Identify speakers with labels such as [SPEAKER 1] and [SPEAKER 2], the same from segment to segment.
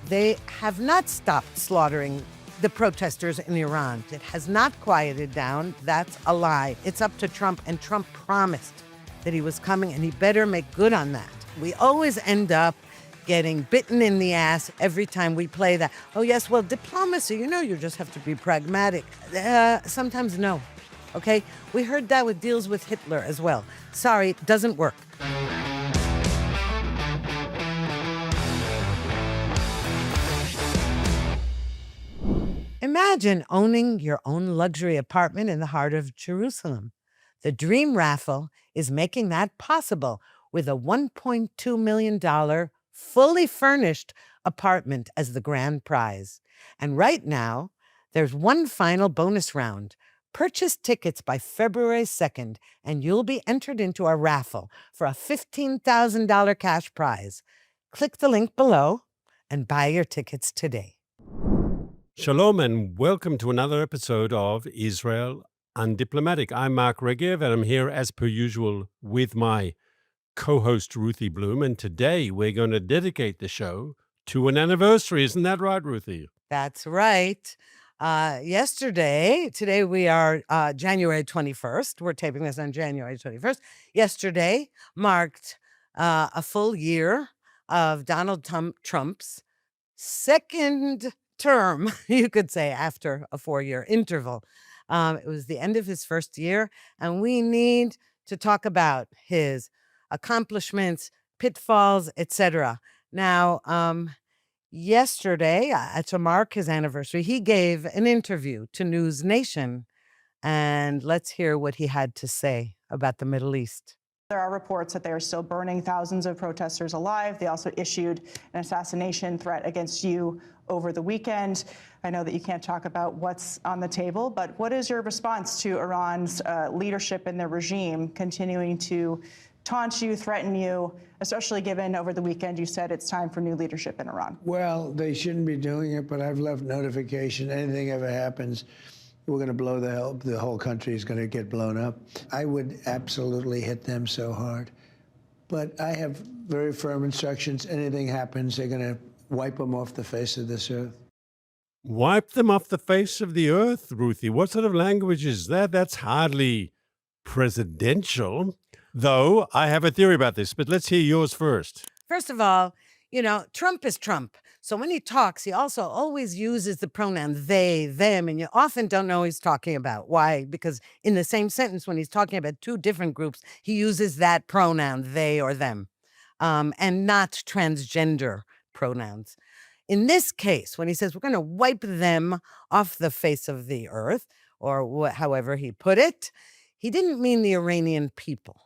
[SPEAKER 1] They have not stopped slaughtering the protesters in Iran. It has not quieted down. That's a lie. It's up to Trump, and Trump promised that he was coming, and he better make good on that. We always end up getting bitten in the ass every time we play that. Oh, yes, well, diplomacy, you just have to be pragmatic. Sometimes no, okay? We heard that with deals with Hitler as well. Sorry, it doesn't work. Imagine owning your own luxury apartment in the heart of Jerusalem. The Dream Raffle is making that possible with a $1.2 million fully furnished apartment as the grand prize. And right now, there's one final bonus round. Purchase tickets by February 2nd, and you'll be entered into a raffle for a $15,000 cash prize. Click the link below and buy your tickets today.
[SPEAKER 2] Shalom and welcome to another episode of Israel Undiplomatic. I'm Mark Regev and I'm here as per usual with my co-host Ruthie Bloom, and today we're going to dedicate the show to an anniversary. Isn't that right, Ruthie?
[SPEAKER 1] That's right. Today we are January 21st. We're taping this on January 21st. Yesterday marked a full year of Donald Trump's second term, you could say, after a 4-year interval. It was the end of his first year, and we need to talk about his accomplishments, pitfalls, etc. Now, yesterday, to mark his anniversary, he gave an interview to News Nation, and let's hear what he had to say about the Middle East.
[SPEAKER 3] There are reports that they are still burning thousands of protesters alive. They also issued an assassination threat against you over the weekend. I know that you can't talk about what's on the table, but what is your response to Iran's leadership and their regime continuing to taunt you, threaten you, especially given over the weekend you said it's time for new leadership in Iran?
[SPEAKER 4] Well, they shouldn't be doing it, but I've left notification. Anything ever happens, we're going to blow the whole country is going to get blown up. I would absolutely hit them so hard. But I have very firm instructions. Anything happens, they're going to wipe them off the face of this earth.
[SPEAKER 2] Wipe them off the face of the earth, Ruthie. What sort of language is that? That's hardly presidential. Though I have a theory about this, but let's hear yours first.
[SPEAKER 1] First of all, Trump is Trump. So when he talks, he also always uses the pronoun they, them, and you often don't know who he's talking about. Why? Because in the same sentence, when he's talking about two different groups, he uses that pronoun, they or them, and not transgender pronouns. In this case, when he says we're going to wipe them off the face of the earth, or however he put it, he didn't mean the Iranian people.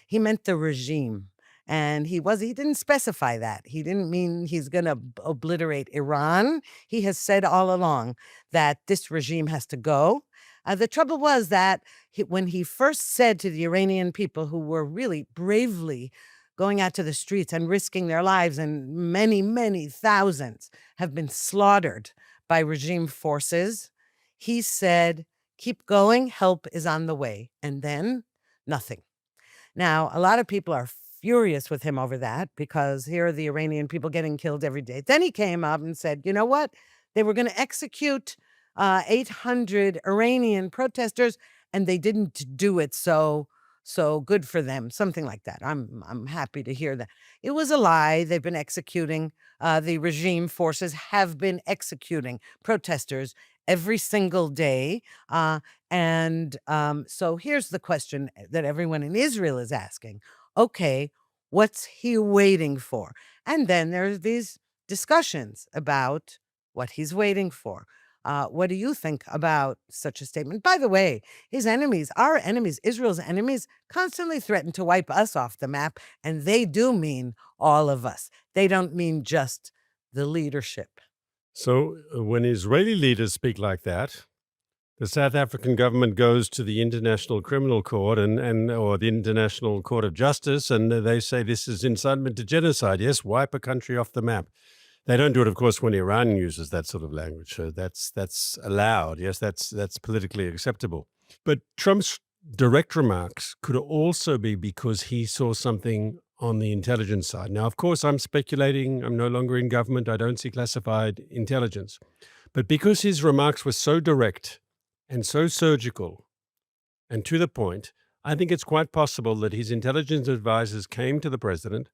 [SPEAKER 1] He meant the regime. And he didn't specify that. He didn't mean he's going to obliterate Iran. He has said all along that this regime has to go. The trouble was that when he first said to the Iranian people, who were really bravely going out to the streets and risking their lives, and many, many thousands have been slaughtered by regime forces, he said, keep going, help is on the way. And then nothing. Now, a lot of people are furious with him over that because here are the Iranian people getting killed every day. Then he came up and said, you know what? They were going to execute 800 Iranian protesters, and they didn't do it. So good for them. Something like that. I'm happy to hear that. It was a lie. They've been executing. The regime forces have been executing protesters every single day. So here's the question that everyone in Israel is asking. Okay, what's he waiting for? And then there's these discussions about what he's waiting for. What do you think about such a statement? By the way, his enemies, our enemies, Israel's enemies, constantly threaten to wipe us off the map, and they do mean all of us. They don't mean just the leadership.
[SPEAKER 2] So when Israeli leaders speak like that, the South African government goes to the International Criminal Court or the International Court of Justice, and they say this is incitement to genocide. Yes, wipe a country off the map. They don't do it, of course, when Iran uses that sort of language. So that's allowed. Yes, that's politically acceptable. But Trump's direct remarks could also be because he saw something on the intelligence side. Now, of course, I'm speculating. I'm no longer in government. I don't see classified intelligence. But because his remarks were so direct and so surgical and to the point, I think it's quite possible that his intelligence advisors came to the president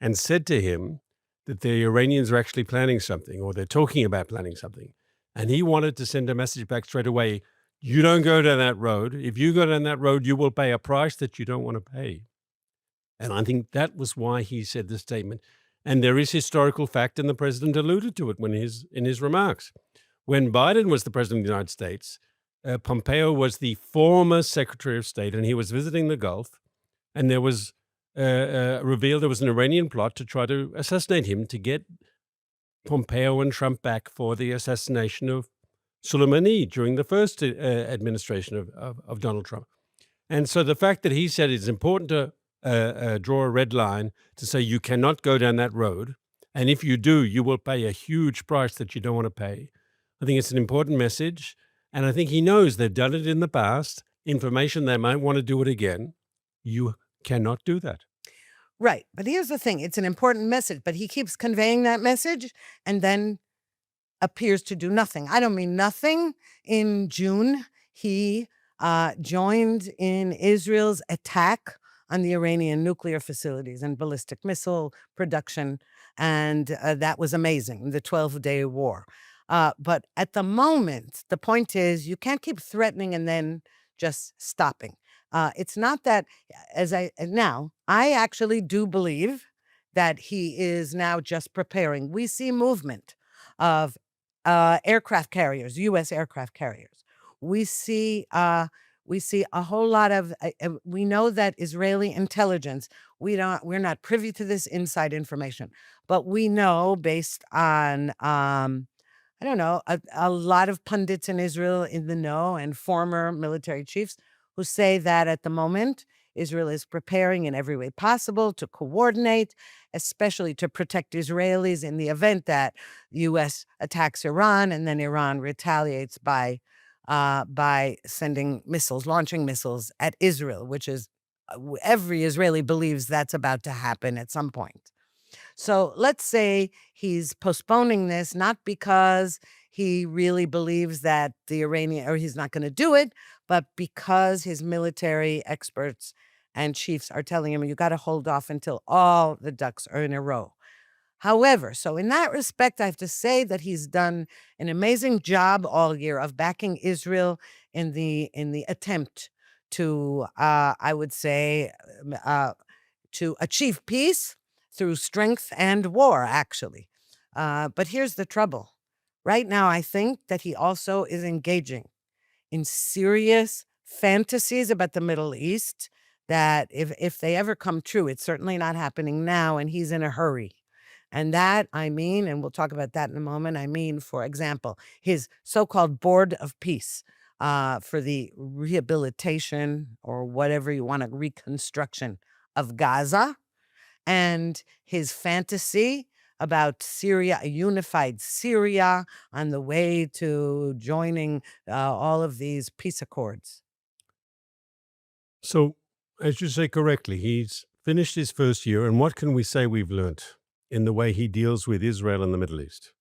[SPEAKER 2] and said to him that the Iranians are actually planning something, or they're talking about planning something. And he wanted to send a message back straight away. You don't go down that road. If you go down that road, you will pay a price that you don't want to pay. And I think that was why he said the statement. And there is historical fact, and the president alluded to it in his remarks. When Biden was the president of the United States, Pompeo was the former Secretary of State, and he was visiting the Gulf, and there was revealed there was an Iranian plot to try to assassinate him, to get Pompeo and Trump back for the assassination of Soleimani during the first administration of Donald Trump. And so the fact that he said it's important to draw a red line, to say you cannot go down that road, and if you do, you will pay a huge price that you don't want to pay. I think it's an important message, and I think he knows they've done it in the past. Information they might want to do it again. You cannot do that.
[SPEAKER 1] Right. But here's the thing. It's an important message, but he keeps conveying that message and then appears to do nothing. I don't mean nothing. In June, he joined in Israel's attack on the Iranian nuclear facilities and ballistic missile production, and that was amazing, the 12-day war. But at the moment, the point is you can't keep threatening and then just stopping. It's not that, I actually do believe that he is now just preparing. We see movement of aircraft carriers, U.S. aircraft carriers. We see a whole lot of. We know that Israeli intelligence. We're not privy to this inside information, but we know based on I don't know, a lot of pundits in Israel in the know and former military chiefs who say that at the moment, Israel is preparing in every way possible to coordinate, especially to protect Israelis in the event that the U.S. attacks Iran and then Iran retaliates by sending missiles, launching missiles at Israel, which is every Israeli believes that's about to happen at some point. So let's say he's postponing this, not because he really believes that the Iranian, or he's not going to do it, but because his military experts and chiefs are telling him, you got to hold off until all the ducks are in a row. However, so in that respect, I have to say that he's done an amazing job all year of backing Israel in the attempt to, I would say, to achieve peace through strength and war, actually. But here's the trouble. Right now, I think that he also is engaging in serious fantasies about the Middle East that if they ever come true, it's certainly not happening now, and he's in a hurry. And that, I mean, and we'll talk about that in a moment, I mean, for example, his so-called Board of Peace for the rehabilitation or whatever you want, reconstruction of Gaza, and his fantasy about Syria, a unified Syria on the way to joining all of these peace accords.
[SPEAKER 2] So, as you say correctly, he's finished his first year, and what can we say we've learnt in the way he deals with Israel and the Middle East?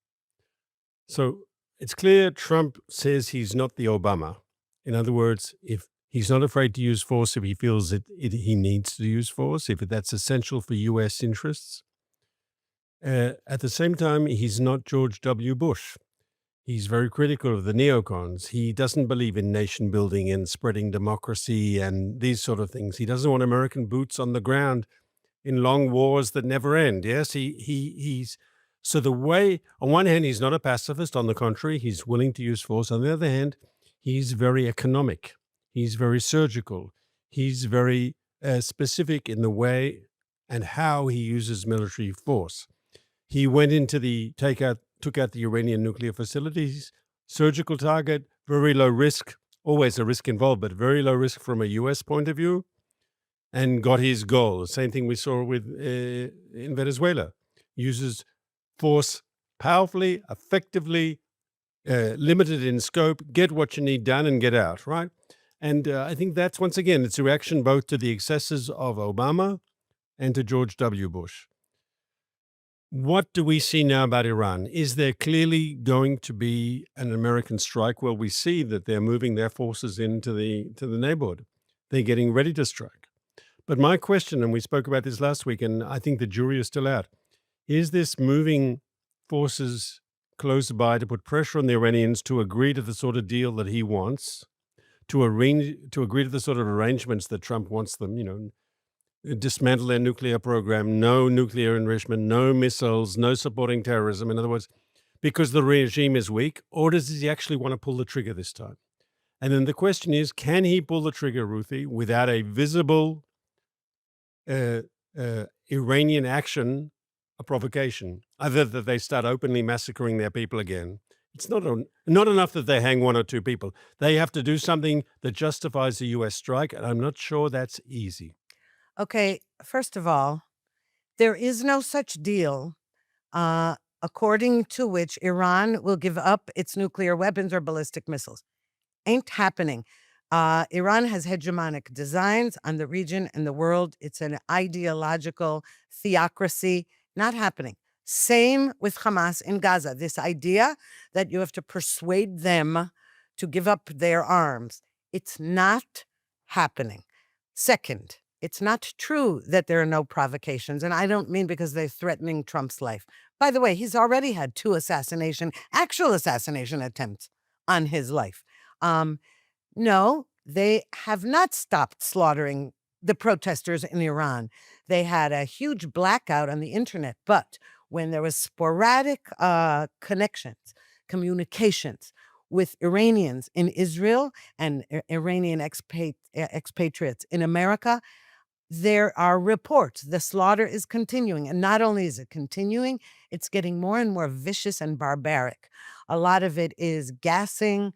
[SPEAKER 2] So, it's clear Trump says he's not the Obama. In other words, if he's not afraid to use force if he feels that he needs to use force, if that's essential for U.S. interests. At the same time, he's not George W. Bush. He's very critical of the neocons. He doesn't believe in nation building and spreading democracy and these sort of things. He doesn't want American boots on the ground in long wars that never end. Yes, he's so the way, on one hand, he's not a pacifist. On the contrary, he's willing to use force. On the other hand, he's very economic. He's very surgical. He's very specific in the way and how he uses military force. He went into took out the Iranian nuclear facilities, surgical target, very low risk, always a risk involved, but very low risk from a U.S. point of view, and got his goal. The same thing we saw with in Venezuela. Uses force powerfully, effectively, limited in scope, get what you need done and get out, right? And I think that's, once again, it's a reaction both to the excesses of Obama and to George W. Bush. What do we see now about Iran? Is there clearly going to be an American strike? Well, we see that they're moving their forces into the neighborhood. They're getting ready to strike. But my question, and we spoke about this last week, and I think the jury is still out, is this moving forces close by to put pressure on the Iranians to agree to the sort of deal that he wants, to agree to the sort of arrangements that Trump wants them, dismantle their nuclear program, no nuclear enrichment, no missiles, no supporting terrorism. In other words, because the regime is weak, or does he actually want to pull the trigger this time? And then the question is, can he pull the trigger, Ruthie, without a visible Iranian action, a provocation, other that they start openly massacring their people again? It's not enough that they hang one or two people. They have to do something that justifies a U.S. strike, and I'm not sure that's easy.
[SPEAKER 1] Okay, first of all, there is no such deal according to which Iran will give up its nuclear weapons or ballistic missiles. Ain't happening. Iran has hegemonic designs on the region and the world. It's an ideological theocracy. Not happening. Same with Hamas in Gaza. This idea that you have to persuade them to give up their arms. It's not happening. Second, it's not true that there are no provocations. And I don't mean because they're threatening Trump's life. By the way, he's already had 2 actual assassination attempts on his life. No, they have not stopped slaughtering the protesters in Iran. They had a huge blackout on the internet, but when there was sporadic connections, communications with Iranians in Israel and Iranian expatriates in America, there are reports the slaughter is continuing. And not only is it continuing, it's getting more and more vicious and barbaric. A lot of it is gassing,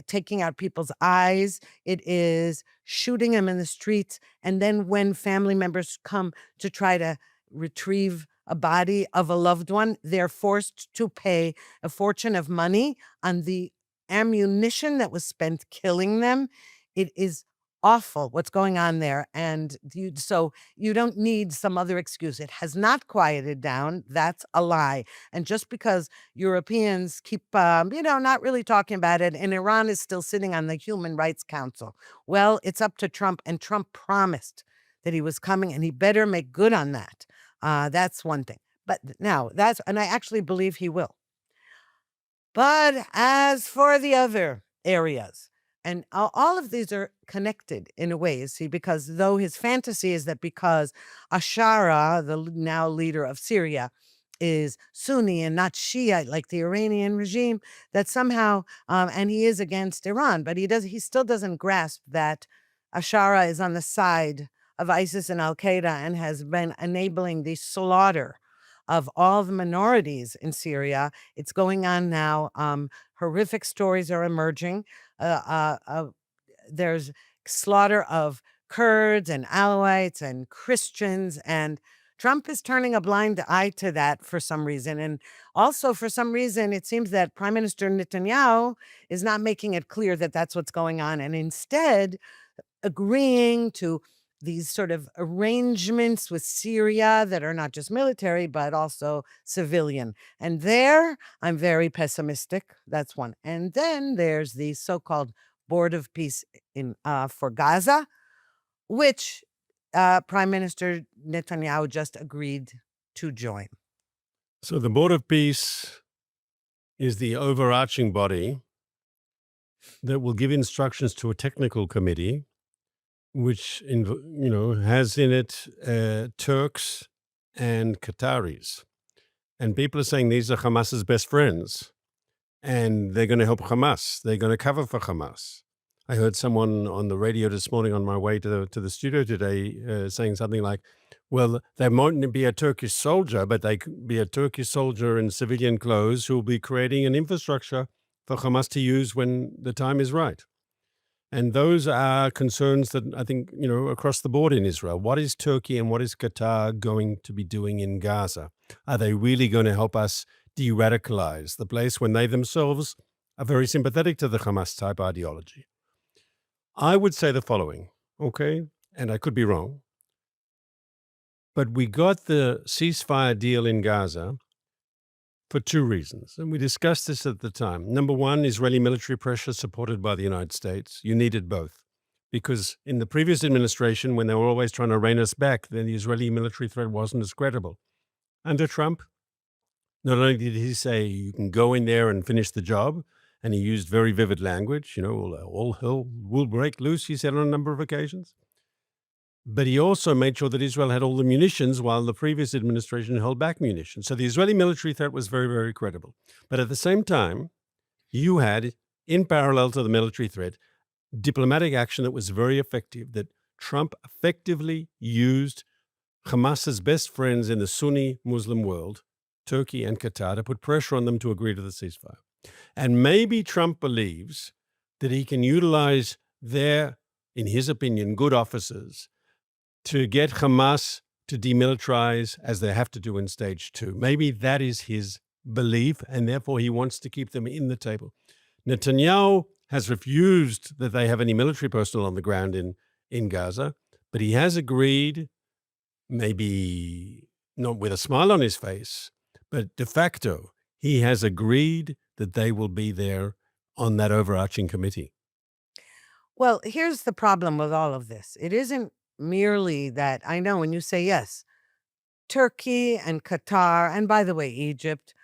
[SPEAKER 1] taking out people's eyes. It is shooting them in the streets. And then when family members come to try to retrieve a body of a loved one, they're forced to pay a fortune of money on the ammunition that was spent killing them. It is awful what's going on there. And so you don't need some other excuse. It has not quieted down. That's a lie. And just because Europeans keep, not really talking about it, and Iran is still sitting on the Human Rights Council, well, it's up to Trump. And Trump promised that he was coming, and he better make good on that. That's one thing. But now and I actually believe he will. But as for the other areas, and all of these are connected in a way, you see, because though his fantasy is that because Ashara, the now leader of Syria, is Sunni and not Shia like the Iranian regime, that somehow, and he is against Iran, but he still doesn't grasp that Ashara is on the side of ISIS and Al-Qaeda and has been enabling the slaughter of all the minorities in Syria. It's going on now. Horrific stories are emerging. There's slaughter of Kurds and Alawites and Christians, and Trump is turning a blind eye to that for some reason. And also, for some reason, it seems that Prime Minister Netanyahu is not making it clear that that's what's going on, and instead agreeing to these sort of arrangements with Syria that are not just military, but also civilian. And there, I'm very pessimistic. That's one. And then there's the so-called Board of Peace for Gaza, which Prime Minister Netanyahu just agreed to join.
[SPEAKER 2] So the Board of Peace is the overarching body that will give instructions to a technical committee, which has in it Turks and Qataris. And people are saying these are Hamas's best friends, and they're going to help Hamas. They're going to cover for Hamas. I heard someone on the radio this morning on my way to the studio today saying something like, well, there mightn't be a Turkish soldier, but they could be a Turkish soldier in civilian clothes who will be creating an infrastructure for Hamas to use when the time is right. And those are concerns that I think, across the board in Israel. What is Turkey and what is Qatar going to be doing in Gaza? Are they really going to help us de-radicalize the place when they themselves are very sympathetic to the Hamas type ideology? I would say the following, okay, and I could be wrong. But we got the ceasefire deal in Gaza for two reasons. And we discussed this at the time. Number one, Israeli military pressure supported by the United States. You needed both. Because in the previous administration, when they were always trying to rein us back, then the Israeli military threat wasn't as credible. Under Trump, not only did he say you can go in there and finish the job, and he used very vivid language, all hell will break loose, he said on a number of occasions. But he also made sure that Israel had all the munitions while the previous administration held back munitions. So the Israeli military threat was very, very credible. But at the same time, you had, in parallel to the military threat, diplomatic action that was very effective, that Trump effectively used Hamas's best friends in the Sunni Muslim world, Turkey and Qatar, to put pressure on them to agree to the ceasefire. And maybe Trump believes that he can utilize their, in his opinion, good officers to get Hamas to demilitarize as they have to do in stage 2. Maybe that is his belief, and therefore he wants to keep them in the table. Netanyahu has refused that they have any military personnel on the ground in Gaza, but he has agreed, maybe not with a smile on his face, but de facto, he has agreed that they will be there on that overarching committee.
[SPEAKER 1] Well, here's the problem with all of this. It isn't merely that I know when you say yes, Turkey and Qatar, and by the way, Egypt,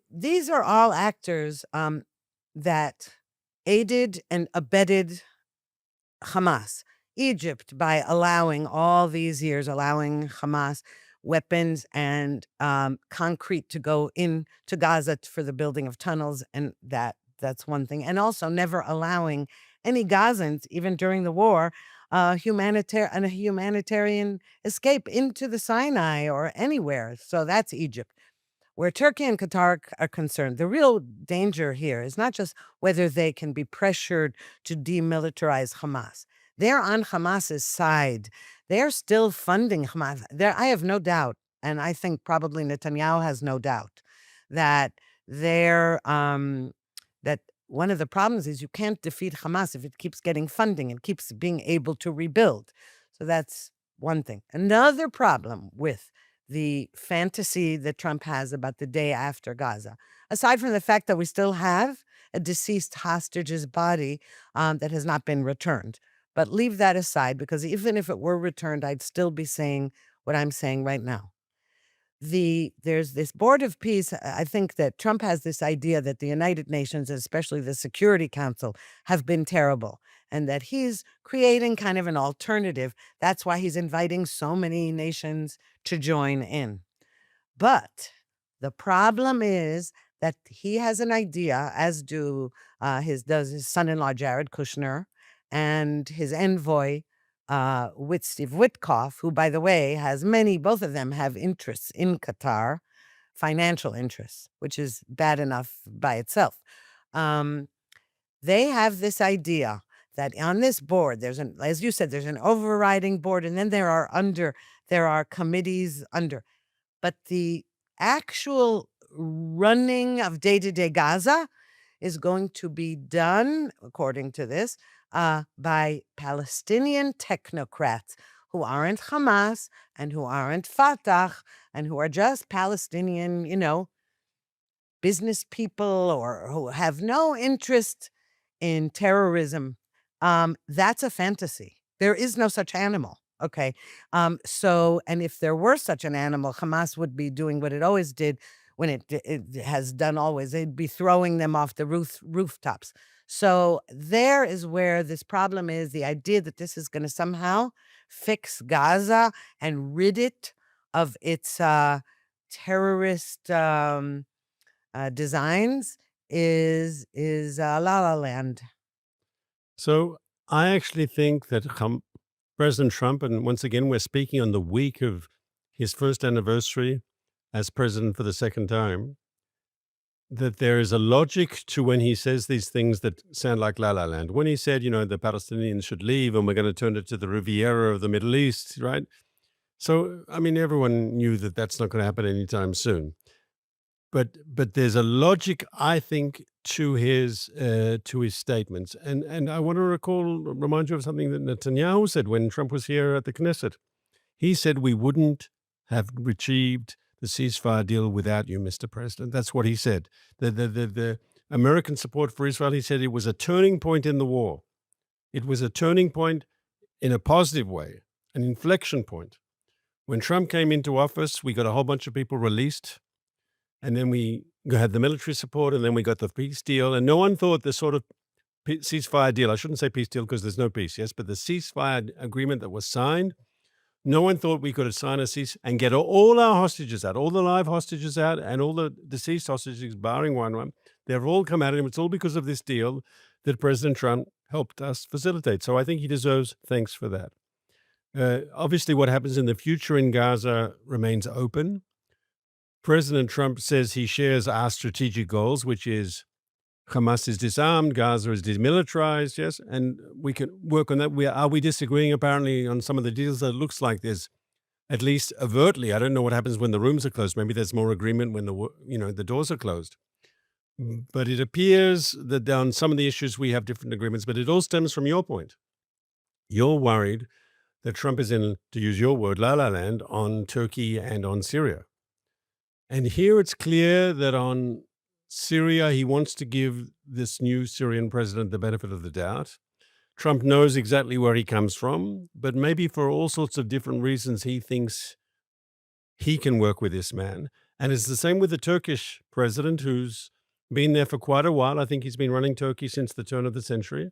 [SPEAKER 1] these are all actors that aided and abetted Hamas. Egypt, by allowing all these years, allowing Hamas weapons and concrete to go into Gaza for the building of tunnels, and that's one thing. And also never allowing any Gazans, even during the war, a humanitarian escape into the Sinai or anywhere. So that's Egypt. Where Turkey and Qatar are concerned, the real danger here is not just whether they can be pressured to demilitarize Hamas. They're on Hamas's side. They're still funding Hamas. I have no doubt, and I think probably Netanyahu has no doubt, that that one of the problems is you can't defeat Hamas if it keeps getting funding and keeps being able to rebuild. So that's one thing. Another problem with the fantasy that Trump has about the day after Gaza, aside from the fact that we still have a deceased hostage's body that has not been returned. But leave that aside, because even if it were returned, I'd still be saying what I'm saying right now. There's this board of peace. I think that Trump has this idea that the United Nations, especially the Security Council, have been terrible, and that he's creating kind of an alternative. That's why he's inviting so many nations to join in. But the problem is that he has an idea, as does his son-in-law Jared Kushner, and his envoy Steve Witkoff, who, by the way, both of them have interests in Qatar, financial interests, which is bad enough by itself. They have this idea that on this board, as you said, there's an overriding board, and then there are committees under. But the actual running of day-to-day Gaza is going to be done, according to this, by Palestinian technocrats who aren't Hamas and who aren't Fatah and who are just Palestinian, business people or who have no interest in terrorism. That's a fantasy. There is no such animal. Okay. And if there were such an animal, Hamas would be doing what it always did when it has done always. They'd be throwing them off the rooftops. So there is where this problem is, the idea that this is going to somehow fix Gaza and rid it of its terrorist designs is La La Land.
[SPEAKER 2] So I actually think that President Trump, and once again, we're speaking on the week of his first anniversary as president for the second time, that there is a logic to when he says these things that sound like La La Land. When he said, the Palestinians should leave and we're going to turn it to the Riviera of the Middle East, right? So, everyone knew that that's not going to happen anytime soon. But there's a logic, I think, to his statements. And I want to remind you of something that Netanyahu said when Trump was here at the Knesset. He said we wouldn't have achieved the ceasefire deal without you, Mr. President. That's what he said. The American support for Israel, he said it was a turning point in the war. It was a turning point in a positive way, an inflection point. When Trump came into office, we got a whole bunch of people released, and then we had the military support, and then we got the peace deal, and no one thought the sort of ceasefire deal, I shouldn't say peace deal because there's no peace, yes, but the ceasefire agreement that was signed, no one thought we could sign a cease and get all our hostages out, all the live hostages out, and all the deceased hostages, barring one. They've all come out, and it's all because of this deal that President Trump helped us facilitate. So I think he deserves thanks for that. Obviously, what happens in the future in Gaza remains open. President Trump says he shares our strategic goals, which is Hamas is disarmed, Gaza is demilitarized, yes, and we can work on that. Are we disagreeing apparently on some of the deals? That looks like there's, at least overtly, I don't know what happens when the rooms are closed. Maybe there's more agreement when the doors are closed. But it appears that on some of the issues we have different agreements, but it all stems from your point. You're worried that Trump is in, to use your word, la-la land on Turkey and on Syria. And here it's clear that on Syria, he wants to give this new Syrian president the benefit of the doubt. Trump knows exactly where he comes from, but maybe for all sorts of different reasons, he thinks he can work with this man. And it's the same with the Turkish president, who's been there for quite a while. I think he's been running Turkey since the turn of the century.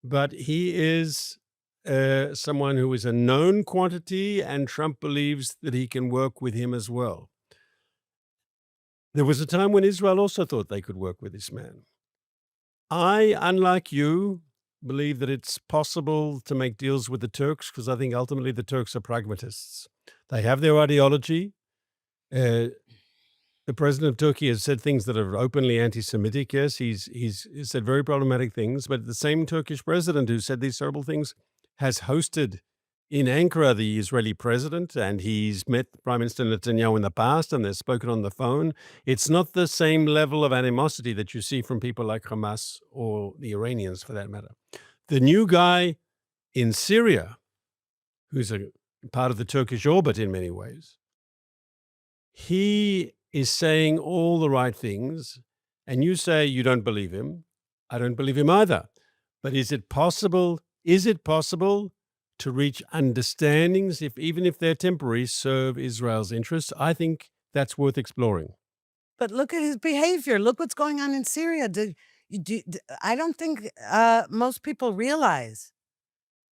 [SPEAKER 2] But he is someone who is a known quantity, and Trump believes that he can work with him as well. There was a time when Israel also thought they could work with this man. I, unlike you, believe that it's possible to make deals with the Turks because I think ultimately the Turks are pragmatists. They have their ideology. The president of Turkey has said things that are openly anti-Semitic. Yes, he's said very problematic things, but the same Turkish president who said these terrible things has hosted in Ankara the Israeli president, and he's met Prime Minister Netanyahu in the past, and they've spoken on the phone. It's not the same level of animosity that you see from people like Hamas or the Iranians, for that matter. The new guy in Syria, who's a part of the Turkish orbit in many ways, he is saying all the right things, and you say you don't believe him. I don't believe him either. But is it possible to reach understandings, even if they're temporary, serve Israel's interests? I think that's worth exploring.
[SPEAKER 1] But look at his behavior. Look what's going on in Syria. I don't think most people realize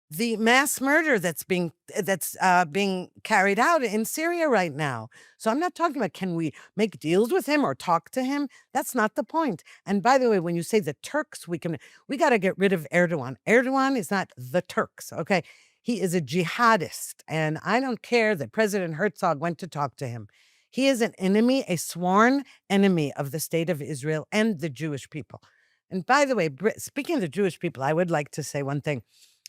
[SPEAKER 1] the mass murder that's being carried out in Syria right now. So I'm not talking about can we make deals with him or talk to him. That's not the point. And by the way, when you say the Turks, we got to get rid of Erdogan. Erdogan is not the Turks, okay? He is a jihadist, and I don't care that President Herzog went to talk to him. He is an enemy, a sworn enemy of the state of Israel and the Jewish people. And by the way, speaking of the Jewish people, I would like to say one thing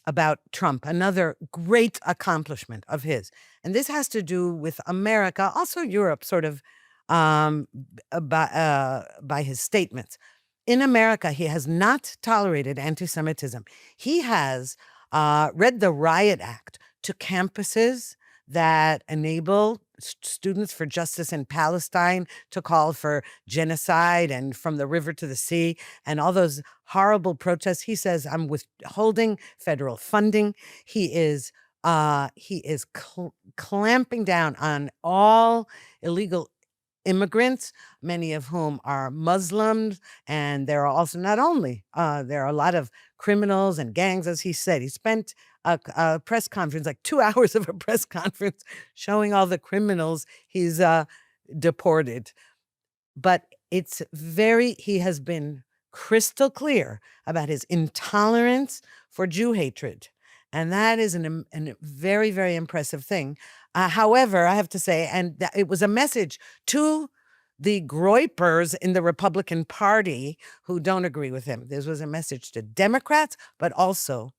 [SPEAKER 1] about Trump, another great accomplishment of his. And this has to do with America, also Europe, sort of by his statements. In America, he has not tolerated anti-Semitism. He has read the Riot Act to campuses that enable students for justice in Palestine to call for genocide and from the river to the sea and all those horrible protests. He says, I'm withholding federal funding. He is clamping down on all illegal immigrants, many of whom are Muslims. And there are also not only, there are a lot of criminals and gangs, as he said. He spent a press conference, like 2 hours of a press conference, showing all the criminals he's deported. But he has been crystal clear about his intolerance for Jew hatred. And that is a very, very impressive thing. However, I have to say, and it was a message to the groypers in the Republican Party who don't agree with him. This was a message to Democrats, but also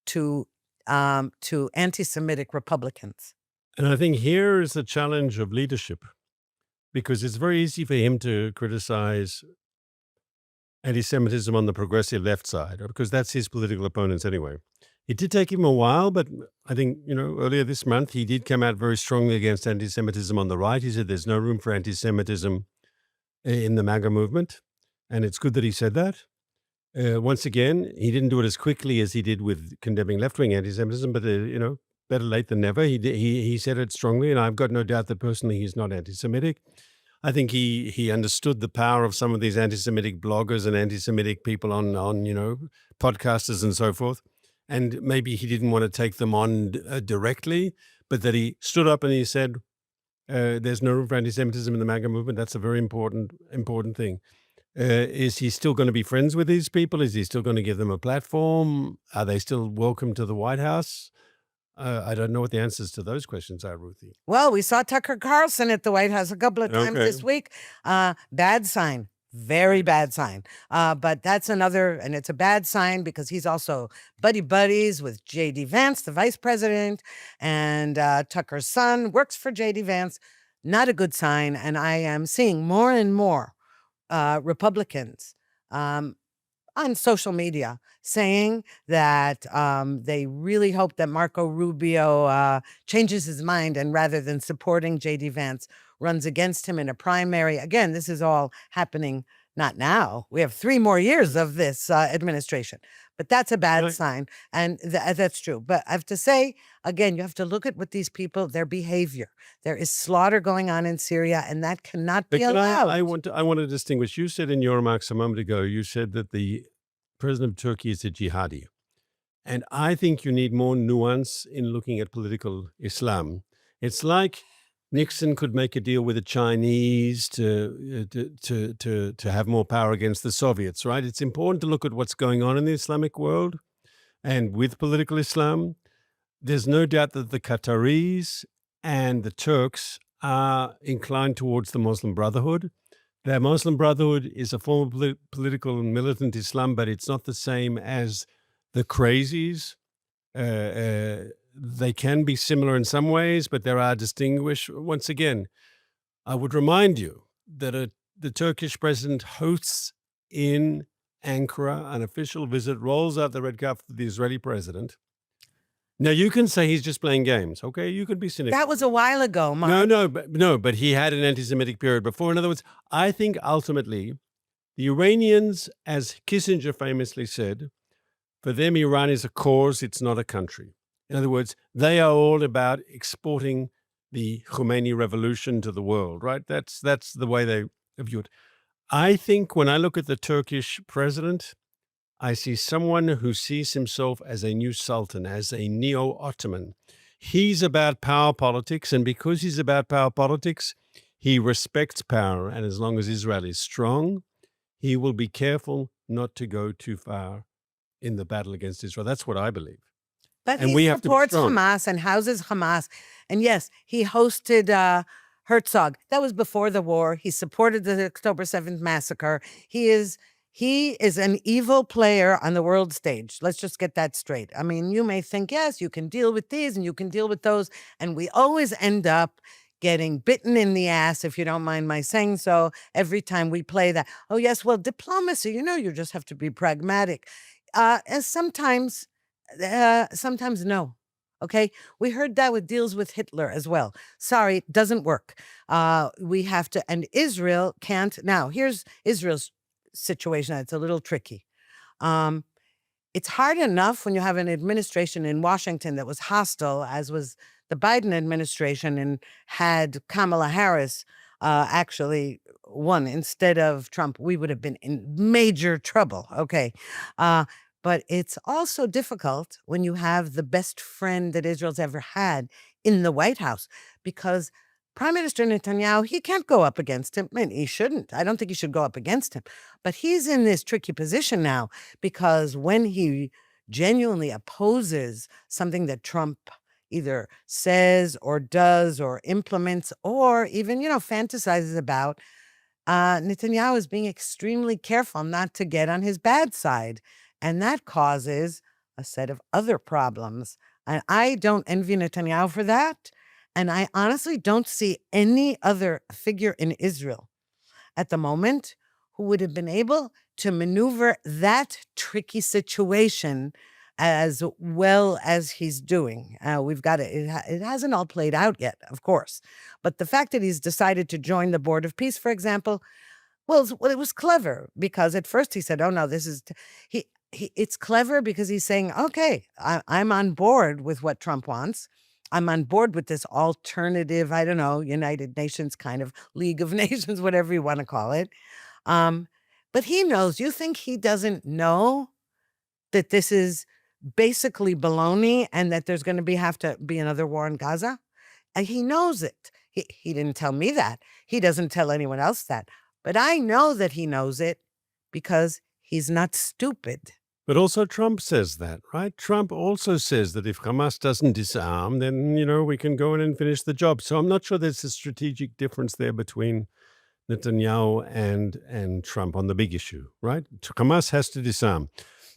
[SPEAKER 1] to anti-Semitic Republicans.
[SPEAKER 2] And I think here is the challenge of leadership, because it's very easy for him to criticize anti-Semitism on the progressive left side, because that's his political opponents anyway. It did take him a while, but I think, earlier this month, he did come out very strongly against anti-Semitism on the right. He said there's no room for anti-Semitism in the MAGA movement. And it's good that he said that. Once again, he didn't do it as quickly as he did with condemning left-wing anti-Semitism, but, better late than never. He said it strongly, and I've got no doubt that personally he's not anti-Semitic. I think he understood the power of some of these anti-Semitic bloggers and anti-Semitic people on podcasters and so forth. And maybe he didn't want to take them on directly, but that he stood up and he said, there's no room for anti-Semitism in the MAGA movement. That's a very important thing. Is he still going to be friends with these people? Is he still going to give them a platform? Are they still welcome to the White House? I don't know what the answers to those questions are, Ruthie.
[SPEAKER 1] Well, we saw Tucker Carlson at the White House a couple of times this week. Bad sign. Very bad sign. But that's another, and it's a bad sign because he's also buddies with J.D. Vance, the vice president, and Tucker's son works for J.D. Vance. Not a good sign. And I am seeing more and more Republicans on social media saying that they really hope that Marco Rubio changes his mind and rather than supporting J.D. Vance, runs against him in a primary. Again, this is all happening not now. We have 3 more years of this administration. But that's a bad sign, and that's true. But I have to say, again, you have to look at what these people, their behavior. There is slaughter going on in Syria, and that cannot be allowed.
[SPEAKER 2] I want to distinguish. You said in your remarks a moment ago, you said that the president of Turkey is a jihadi. And I think you need more nuance in looking at political Islam. It's like Nixon could make a deal with the Chinese to have more power against the Soviets, right? It's important to look at what's going on in the Islamic world. And with political Islam, there's no doubt that the Qataris and the Turks are inclined towards the Muslim Brotherhood. The Muslim Brotherhood is a form of political and militant Islam, but it's not the same as the crazies. They can be similar in some ways, but there are distinguished. Once again, I would remind you that the Turkish president hosts in Ankara an official visit, rolls out the red carpet for the Israeli president. Now, you can say he's just playing games, okay? You could be cynical.
[SPEAKER 1] That was a while ago, Mark.
[SPEAKER 2] But he had an anti-Semitic period before. In other words, I think ultimately the Iranians, as Kissinger famously said, for them, Iran is a cause, it's not a country. In other words, they are all about exporting the Khomeini revolution to the world, right? That's the way they view it. I think when I look at the Turkish president, I see someone who sees himself as a new sultan, as a neo-Ottoman. He's about power politics, and because he's about power politics, he respects power. And as long as Israel is strong, he will be careful not to go too far in the battle against Israel. That's what I believe.
[SPEAKER 1] But
[SPEAKER 2] And
[SPEAKER 1] he
[SPEAKER 2] we have to be
[SPEAKER 1] supports
[SPEAKER 2] strong.
[SPEAKER 1] Hamas and houses Hamas. And yes, he hosted Herzog. That was before the war. He supported the October 7th massacre. He is an evil player on the world stage. Let's just get that straight. I mean, you may think, yes, you can deal with these and you can deal with those. And we always end up getting bitten in the ass, if you don't mind my saying so, every time we play that. Oh, yes, well, diplomacy, you just have to be pragmatic. And sometimes no. Okay. We heard that with deals with Hitler as well. Sorry, it doesn't work. We have to, and Israel can't. Now, here's Israel's situation. It's a little tricky. It's hard enough when you have an administration in Washington that was hostile, as was the Biden administration, and had Kamala Harris actually won instead of Trump. We would have been in major trouble. Okay. But it's also difficult when you have the best friend that Israel's ever had in the White House, because Prime Minister Netanyahu, he can't go up against him. I mean, he shouldn't. I don't think he should go up against him. But he's in this tricky position now because when he genuinely opposes something that Trump either says or does or implements or even, fantasizes about, Netanyahu is being extremely careful not to get on his bad side. And that causes a set of other problems. And I don't envy Netanyahu for that. And I honestly don't see any other figure in Israel at the moment who would have been able to maneuver that tricky situation as well as he's doing. We've got it hasn't all played out yet, of course. But the fact that he's decided to join the Board of Peace, for example, well, it was clever because at first he said, "Oh no, this is," it's clever because he's saying, "Okay, I'm on board with what Trump wants. I'm on board with this alternative, I don't know, United Nations kind of League of Nations, whatever you want to call it." Um, but he knows. You think he doesn't know that this is basically baloney and that there's going to have to be another war in Gaza? And he knows it. He didn't tell me that. He doesn't tell anyone else that. But I know that he knows it because he's not stupid.
[SPEAKER 2] But also Trump says that, right? Trump also says that if Hamas doesn't disarm, then, we can go in and finish the job. So I'm not sure there's a strategic difference there between Netanyahu and Trump on the big issue, right? Hamas has to disarm.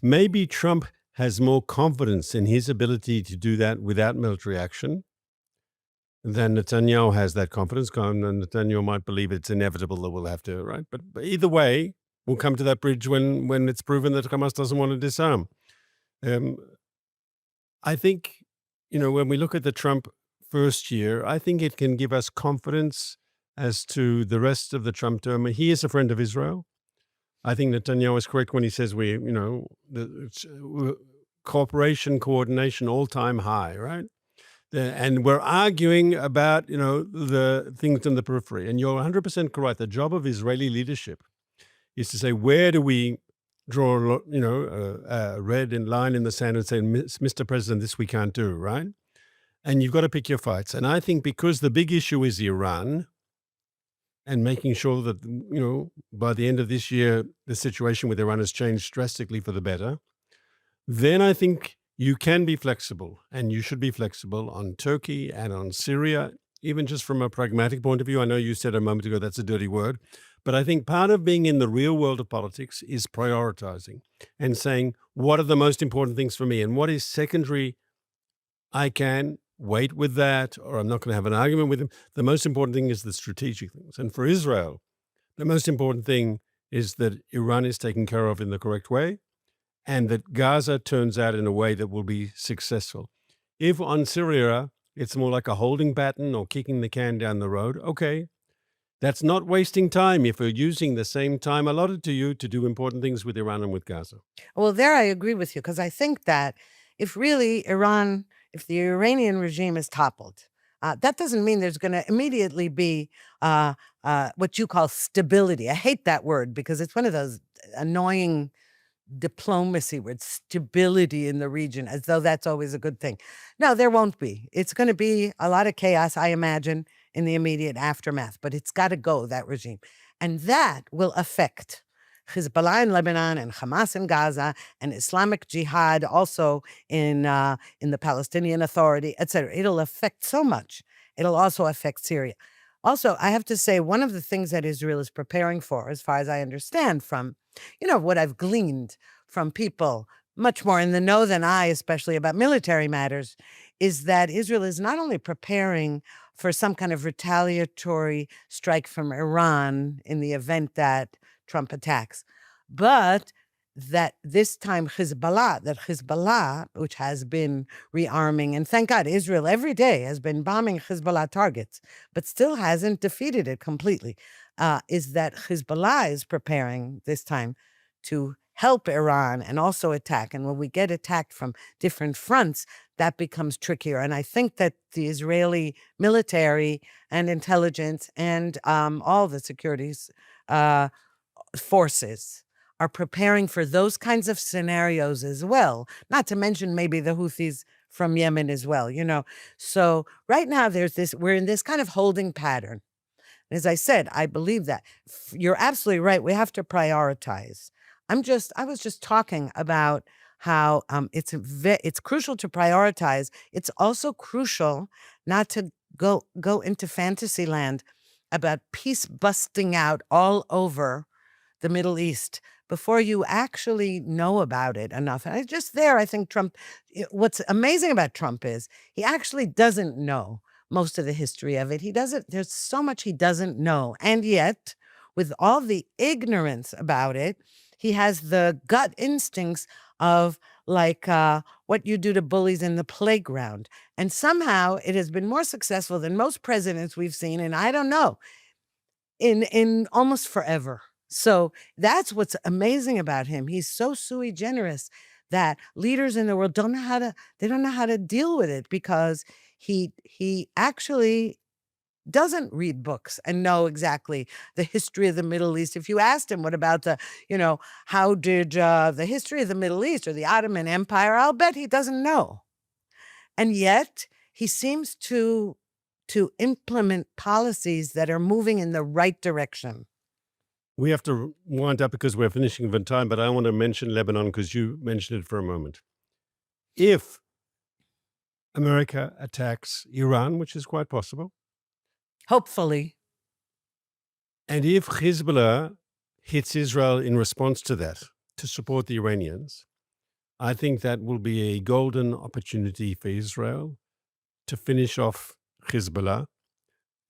[SPEAKER 2] Maybe Trump has more confidence in his ability to do that without military action than Netanyahu has that confidence. And Netanyahu might believe it's inevitable that we'll have to, right? But either way, we'll come to that bridge when it's proven that Hamas doesn't want to disarm. I think, when we look at the Trump first year, I think it can give us confidence as to the rest of the Trump term. He is a friend of Israel. I think Netanyahu is correct when he says cooperation, coordination, all-time high, right? And we're arguing about, the things in the periphery. And you're 100% correct. The job of Israeli leadership is to say, where do we draw, a red line in the sand and say, Mr. President, this we can't do, right? And you've got to pick your fights. And I think because the big issue is Iran, and making sure that, by the end of this year, the situation with Iran has changed drastically for the better, then I think you can be flexible, and you should be flexible on Turkey and on Syria, even just from a pragmatic point of view. I know you said a moment ago that's a dirty word, but I think part of being in the real world of politics is prioritizing and saying, what are the most important things for me? And what is secondary? I can wait with that, or I'm not going to have an argument with him. The most important thing is the strategic things. And for Israel, the most important thing is that Iran is taken care of in the correct way and that Gaza turns out in a way that will be successful. If on Syria, it's more like a holding pattern or kicking the can down the road, okay, that's not wasting time if you're using the same time allotted to you to do important things with Iran and with Gaza.
[SPEAKER 1] Well, there I agree with you because I think that if really if the Iranian regime is toppled, that doesn't mean there's going to immediately be what you call stability. I hate that word because it's one of those annoying diplomacy words, stability in the region, as though that's always a good thing. No, there won't be. It's going to be a lot of chaos, I imagine, in the immediate aftermath, but it's got to go, that regime. And that will affect Hezbollah in Lebanon and Hamas in Gaza and Islamic Jihad also in the Palestinian Authority, etc. It'll affect so much. It'll also affect Syria. Also, I have to say, one of the things that Israel is preparing for, as far as I understand from, what I've gleaned from people much more in the know than I, especially about military matters, is that Israel is not only preparing for some kind of retaliatory strike from Iran in the event that Trump attacks, but that this time Hezbollah, which has been rearming, and thank God Israel every day has been bombing Hezbollah targets, but still hasn't defeated it completely, is that Hezbollah is preparing this time to help Iran and also attack. And when we get attacked from different fronts, that becomes trickier. And I think that the Israeli military and intelligence and all the securities forces are preparing for those kinds of scenarios as well, not to mention maybe the Houthis from Yemen as well, So right now we're in this kind of holding pattern. As I said, I believe that. You're absolutely right. We have to prioritize. I was just talking about how it's crucial to prioritize. It's also crucial not to go into fantasy land about peace busting out all over the Middle East before you actually know about it enough. And I think Trump, what's amazing about Trump is he actually doesn't know most of the history of it. There's so much he doesn't know. And yet, with all the ignorance about it, he has the gut instincts of like what you do to bullies in the playground. And somehow it has been more successful than most presidents we've seen, and I don't know, in almost forever. So that's what's amazing about him. He's so sui generis that leaders in the world don't know how to deal with it because he actually doesn't read books and know exactly the history of the Middle East. If you asked him, what about how did the history of the Middle East or the Ottoman Empire, I'll bet he doesn't know. And yet he seems to implement policies that are moving in the right direction.
[SPEAKER 2] We have to wind up because we're finishing the time, but I want to mention Lebanon because you mentioned it for a moment. If America attacks Iran, which is quite possible,
[SPEAKER 1] Hopefully.
[SPEAKER 2] and if Hezbollah hits Israel in response to that, to support the Iranians, I think that will be a golden opportunity for Israel to finish off Hezbollah.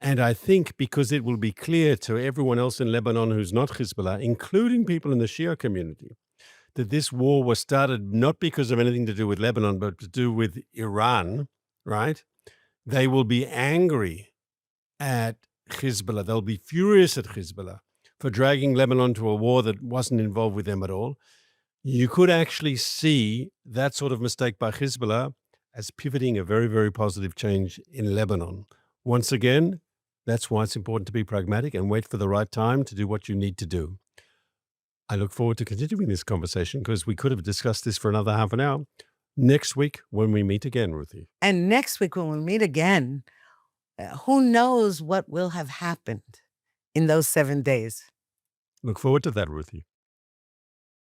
[SPEAKER 2] And I think because it will be clear to everyone else in Lebanon who's not Hezbollah, including people in the Shia community, that this war was started not because of anything to do with Lebanon, but to do with Iran, right? They will be angry at Hezbollah. They'll be furious at Hezbollah for dragging Lebanon to a war that wasn't involved with them at all. You could actually see that sort of mistake by Hezbollah as pivoting a very, very positive change in Lebanon. Once again, that's why it's important to be pragmatic and wait for the right time to do what you need to do. I look forward to continuing this conversation because we could have discussed this for another half an hour next week when we meet again, Ruthie.
[SPEAKER 1] And next week when we meet again, who knows what will have happened in those 7 days?
[SPEAKER 2] Look forward to that, Ruthie.